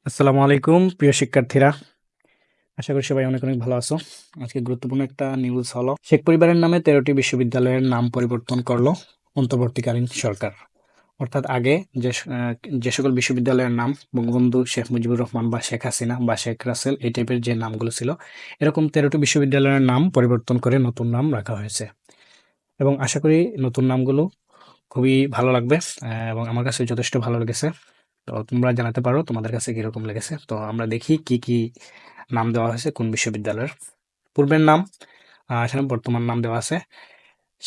আসসালামু আলাইকুম প্রিয় শিক্ষার্থীরা, আশা করি সবাই অনেক অনেক ভালো আছো। আজকে গুরুত্বপূর্ণ একটা নিউজ হলো, শেখ পরিবারের নামে 13টি বিশ্ববিদ্যালয়ের নাম পরিবর্তন করলো অন্তর্বর্তীকালীন সরকার। অর্থাৎ আগে যে যে সকল বিশ্ববিদ্যালয়ের নাম বঙ্গবন্ধু শেখ মুজিবুর রহমান বা শেখ হাসিনা বা শেখ রাসেল এই টাইপের যে নামগুলো ছিল, এরকম 13টি বিশ্ববিদ্যালয়ের নাম পরিবর্তন করে নতুন নাম রাখা হয়েছে। এবং আশা করি নতুন নামগুলো খুবই ভালো লাগবে, এবং আমার কাছে যথেষ্ট ভালো লেগেছে। তো তোমরা জানাতে পারো তোমাদের কাছে কিরকম লেগেছে। তো আমরা দেখি কি কি নাম দেওয়া হয়েছে কোন বিশ্ববিদ্যালয়ের। পূর্বের নাম, এখানে বর্তমান নাম দেওয়া আছে।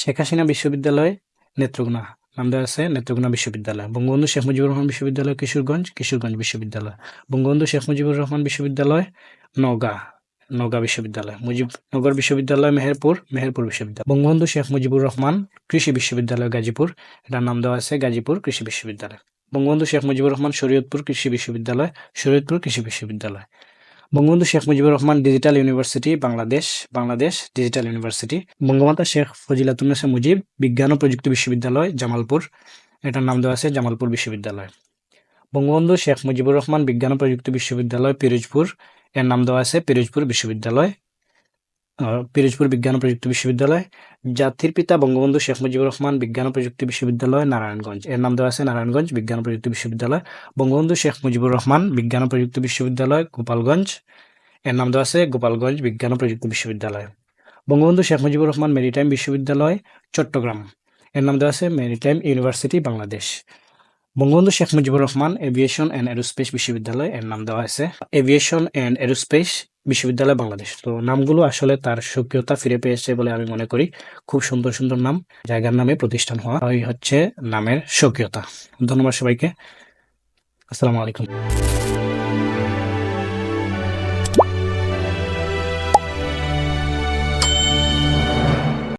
শেখ হাসিনা বিশ্ববিদ্যালয় নেত্রকোনা, নাম দেওয়া আছে নেত্রকোনা বিশ্ববিদ্যালয়। বঙ্গবন্ধু শেখ মুজিবুর রহমান বিশ্ববিদ্যালয় কিশোরগঞ্জ, কিশোরগঞ্জ বিশ্ববিদ্যালয়। বঙ্গবন্ধু শেখ মুজিবুর রহমান বিশ্ববিদ্যালয় নওগাঁ, নওগাঁ বিশ্ববিদ্যালয়। মুজিবনগর বিশ্ববিদ্যালয় মেহেরপুর, মেহেরপুর বিশ্ববিদ্যালয়। বঙ্গবন্ধু শেখ মুজিবুর রহমান কৃষি বিশ্ববিদ্যালয় গাজীপুর, এটার নাম দেওয়া আছে গাজীপুর কৃষি বিশ্ববিদ্যালয়। বঙ্গবন্ধু শেখ মুজিবুর রহমান শরীয়তপুর কৃষি বিশ্ববিদ্যালয়, শরীয়তপুর কৃষি বিশ্ববিদ্যালয়। Bangabandhu Sheikh Mujibur Rahman digital university Bangladesh, Bangladesh digital university. Bangamata Sheikh Fazilatunnesa Mujib বিজ্ঞান ও প্রযুক্তি বিশ্ববিদ্যালয় জামালপুর, এটার নাম দেওয়া আছে জামালপুর বিশ্ববিদ্যালয়। বঙ্গবন্ধু শেখ মুজিবুর রহমান বিজ্ঞান ও প্রযুক্তি বিশ্ববিদ্যালয় পিরোজপুর, এর নাম দেওয়া আছে পিরোজপুর বিশ্ববিদ্যালয়, পিরোজপুর বিজ্ঞান ও প্রযুক্তি বিশ্ববিদ্যালয়। জাতির পিতা বঙ্গবন্ধু শেখ মুজিবুর রহমান বিজ্ঞান ও প্রযুক্তি বিশ্ববিদ্যালয় নারায়ণগঞ্জ, এর নাম দেওয়া আছে নারায়ণগঞ্জ বিজ্ঞান ও প্রযুক্তি বিশ্ববিদ্যালয়। বঙ্গবন্ধু শেখ মুজিবুর রহমান বিজ্ঞান ও প্রযুক্তি বিশ্ববিদ্যালয় গোপালগঞ্জ, এর নাম দেওয়া আছে গোপালগঞ্জ বিজ্ঞান ও প্রযুক্তি বিশ্ববিদ্যালয়। বঙ্গবন্ধু শেখ মুজিবুর রহমান মেরিটাইম বিশ্ববিদ্যালয় চট্টগ্রাম, এর নাম দেওয়া আছে maritime university Bangladesh. Bangabandhu Sheikh Mujibur Rahman aviation and aerospace বিশ্ববিদ্যালয়, এর নাম দেওয়া আছে এভিয়েশন অ্যান্ড এরোস্পেস বিশ্ববিদ্যালয় বাংলাদেশ। তো নামগুলো আসলে তার স্বকীয়তা ফিরে পেয়েছে বলে আমি মনে করি। খুব সুন্দর সুন্দর নাম, জায়গার নামে প্রতিষ্ঠান হওয়া, ওই হচ্ছে নামের স্বকীয়তা। ধন্যবাদ সবাইকে। আসসালামু আলাইকুম।